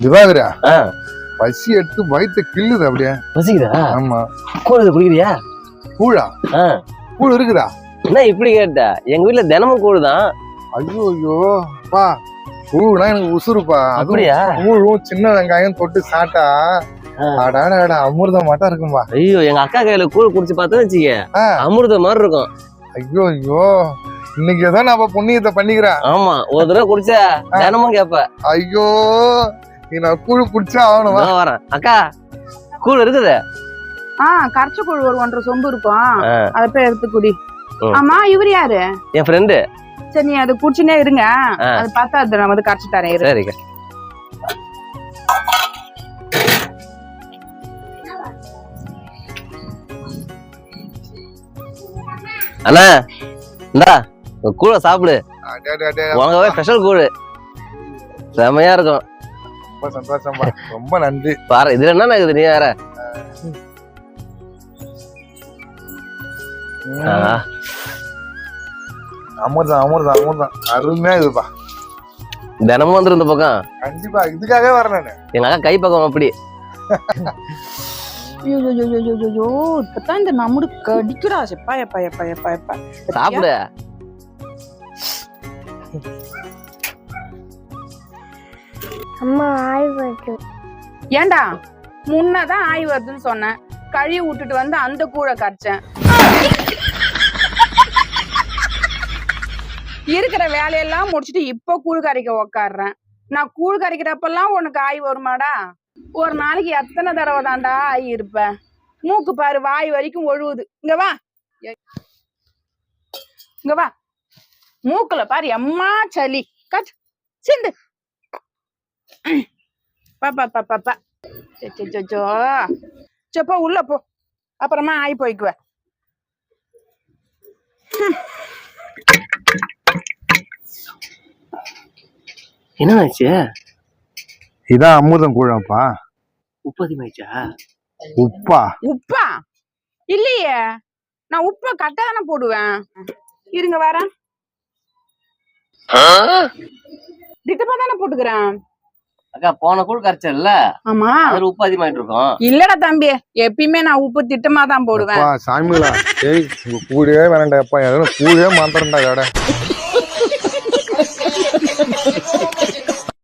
திவாகரா பசி எடுத்து வயிற்று கிள்ளுது அப்படியே. பசிக்குதா? ஆமா. கூழ் குடிக்கிறியா? கூழா? கூழ் இருக்குதா? என்ன இப்படி கேட்ட? எங்க வீட்டுல தினமும் கூழ் தான். ஐயோ ஐயோ பா, கூழ்னா எனக்கு உசுருப்பா. அப்படியா? கூழும் சின்ன வெங்காயம் தொட்டு சாப்பிட்டா அடாடா அமிர்தம் மாட்டா இருக்கும்பா. ஐயோ, எங்க அக்கா கையில கூழ் குடிச்சு பார்த்தா வச்சுக்க அமிர்தம் மாதிரி இருக்கும். ஐயோ ஐயோ, இன்னைக்கு ஏதோ நான் புண்ணியத்தை பண்ணிக்கிறேன். ஆமா, ஒரு தடவை குடிச்ச தினமும் கேப்ப. ஐயோ, நீ நான் கூழ் குடிச்சா ஆகணுமா? வரேன். அக்கா, கூழ் இருக்குது? கரைச்ச கூழ் ஒரு 1.5 சொம்பு இருக்கும், அத போய் எடுத்து குடி. ஆமா, இவர் யாரு? என் ஃப்ரெண்டு. சரி, நீ அதை குடிச்சுனே இருங்க, அது பார்த்தா அது நான் வந்து கரைச்சு தரேன். சரிங்க. அண்ணா, இந்தா கூழ சாப்பிடு. உனக்காகவே ஸ்பெஷல் கூழ், செமையா இருக்கும். ரொம்ப சந்தோஷமா, ரொம்ப நன்றி. பாரு, இதுல என்ன இருக்குது? நீ வேற அமிர்தம் அமிர்தம் அமிர்தம், அருமையா இதுப்பா. தினமும் வந்துரு இந்த பக்கம். கண்டிப்பா, இதுக்காகவே வரேன். எங்க அக்கா கை பக்கம் அப்படி. இப்பதான் இந்த நம்மடு கடிக்கிறா. செப்பா எப்பா எப்பா எப்பா எப்பா சாப்பிடு. அம்மா ஆய் வருது. ஏண்டா, முன்னதான் ஆய் வருதுன்னு சொன்னேன், கழுவி விட்டுட்டு வந்து அந்த கூழ கரைச்சேன். இருக்கிற வேலையெல்லாம் முடிச்சுட்டு இப்ப கூழ் கரைக்க உக்காடுறேன். நான் கூழ் கரைக்கிறப்பெல்லாம் உனக்கு ஆய் வருமாடா? ஒரு நாளைக்கு எத்தனை தடவை தாண்டா ஆய் இருப்ப? மூக்கு பாரு, வாய் வரைக்கும் ஒழுகுது. இங்க வா, இங்க வா. மூக்குல பாரு எம்மா சளி. கட் சிந்து. பாப்பா பாப்பா பா. செப்பா உள்ள போ, அப்புறமா ஆய் போய்க்குவ. என்னாச்சு? இதான் அமிர்தம் கூழாப்பா. உப்பு அதிகமாயிச்சா? உப்பா? உப்பா இல்லையே, நான் உப்ப கரெக்டா தானே போடுவேன். இருங்க வரேன். திட்டமா தானே போட்டுக்கிறேன். அக்கா, போன கூழ் கரைச்சல்ல? ஆமா, அதுல உப்பு அதிகமாயிட்டு இருக்கும். இல்லடா தம்பி, எப்பயுமே நான் உப்பு திட்டமா தான் போடுவேன். சாமிங்களா, ஏய், உங்க கூடவே வேணாண்டா. எப்பா, கூடவே மாத்திரண்டா கடை.